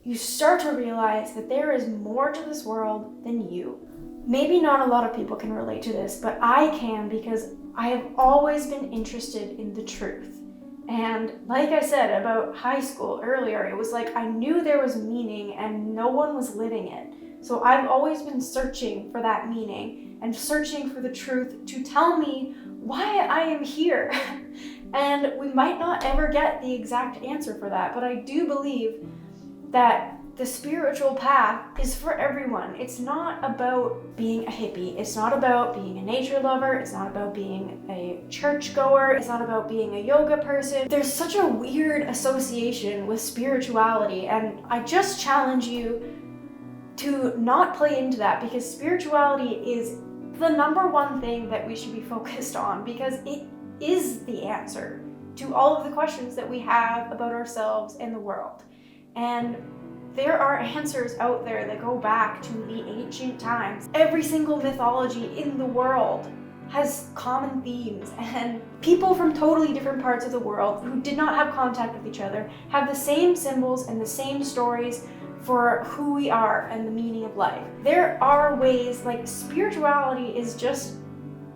you start to realize that there is more to this world than you. Maybe not a lot of people can relate to this, but I can, because I have always been interested in the truth. And like I said about high school earlier, it was like I knew there was meaning and no one was living it. So I've always been searching for that meaning and searching for the truth to tell me why I am here. And we might not ever get the exact answer for that, but I do believe that the spiritual path is for everyone. It's not about being a hippie. It's not about being a nature lover. It's not about being a churchgoer. It's not about being a yoga person. There's such a weird association with spirituality, and I just challenge you to not play into that, because spirituality is the number one thing that we should be focused on, because it is the answer to all of the questions that we have about ourselves and the world. And there are answers out there that go back to the ancient times. Every single mythology in the world has common themes, and people from totally different parts of the world who did not have contact with each other have the same symbols and the same stories for who we are and the meaning of life. There are ways, like spirituality is just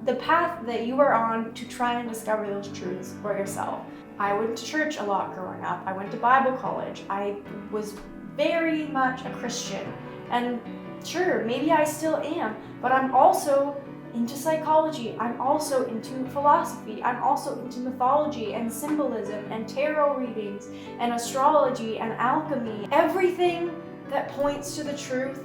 the path that you are on to try and discover those truths for yourself. I went to church a lot growing up. I went to Bible college. I was very much a Christian, and sure, maybe I still am, but I'm also into psychology. I'm also into philosophy. I'm also into mythology and symbolism and tarot readings and astrology and alchemy. Everything that points to the truth,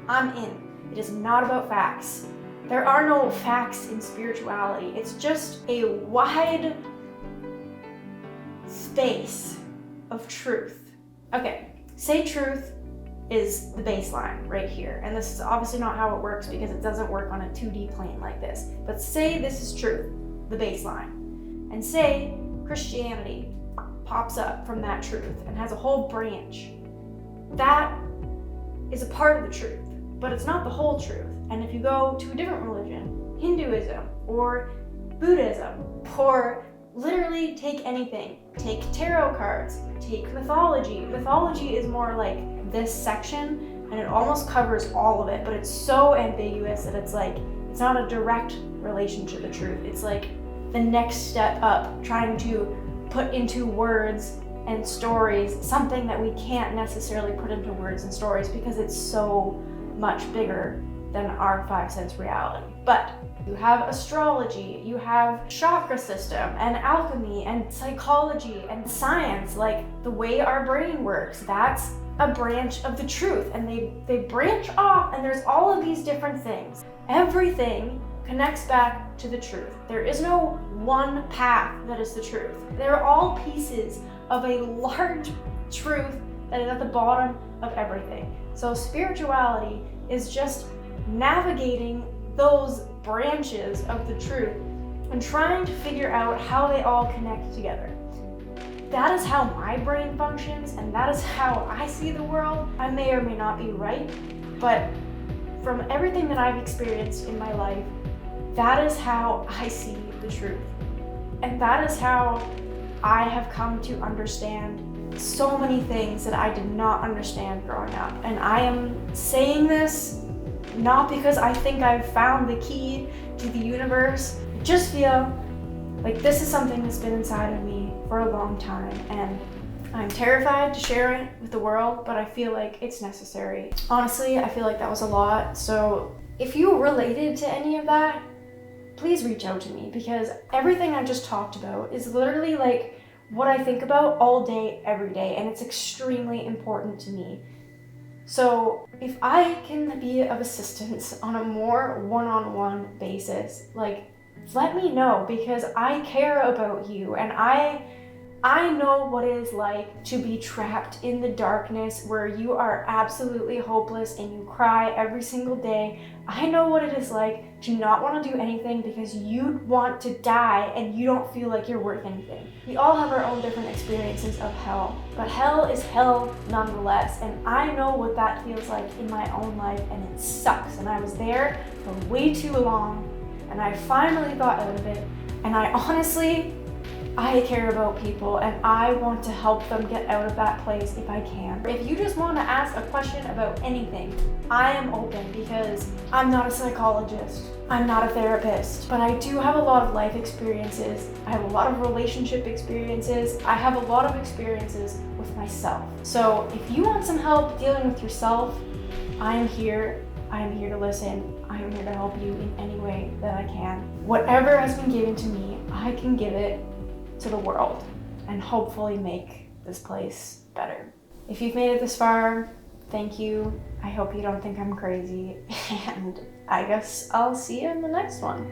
I'm in. It is not about facts. There are no facts in spirituality. It's just a wide space of truth. Okay. Say truth is the baseline right here. And this is obviously not how it works, because it doesn't work on a 2D plane like this. But say this is truth, the baseline. And say Christianity pops up from that truth and has a whole branch. That is a part of the truth, but it's not the whole truth. And if you go to a different religion, Hinduism or Buddhism, or literally take anything. Take tarot cards, take mythology. Mythology is more like this section, and it almost covers all of it, but it's so ambiguous that it's like, it's not a direct relation to the truth. It's like the next step up, trying to put into words and stories something that we can't necessarily put into words and stories, because it's so much bigger than our 5 sense reality. But you have astrology, you have chakra system and alchemy and psychology and science, like the way our brain works. That's a branch of the truth, and they branch off, and there's all of these different things. Everything connects back to the truth. There is no one path that is the truth. They're all pieces of a large truth that is at the bottom of everything. So spirituality is just navigating those branches of the truth and trying to figure out how they all connect together. That is how my brain functions, and that is how I see the world. I may or may not be right, but from everything that I've experienced in my life, that is how I see the truth. And that is how I have come to understand so many things that I did not understand growing up. And I am saying this not because I think I've found the key to the universe. I just feel like this is something that's been inside of me for a long time, and I'm terrified to share it with the world, but I feel like it's necessary. Honestly, I feel like that was a lot. So if you related to any of that, please reach out to me, because everything I just talked about is literally like what I think about all day, every day, and it's extremely important to me. So if I can be of assistance on a more one-on-one basis, like, let me know, because I care about you, and I know what it is like to be trapped in the darkness where you are absolutely hopeless and you cry every single day. I know what it is like to not want to do anything because you want to die and you don't feel like you're worth anything. We all have our own different experiences of hell, but hell is hell nonetheless, and I know what that feels like in my own life, and it sucks, and I was there for way too long, and I finally got out of it, and I honestly I care about people and I want to help them get out of that place if I can. If you just want to ask a question about anything, I am open because I'm not a psychologist. I'm not a therapist, but I do have a lot of life experiences. I have a lot of relationship experiences. I have a lot of experiences with myself. So if you want some help dealing with yourself, I am here. I am here to listen. I am here to help you in any way that I can. Whatever has been given to me, I can give it to the world and hopefully make this place better. If you've made it this far, thank you. I hope you don't think I'm crazy, and I guess I'll see you in the next one.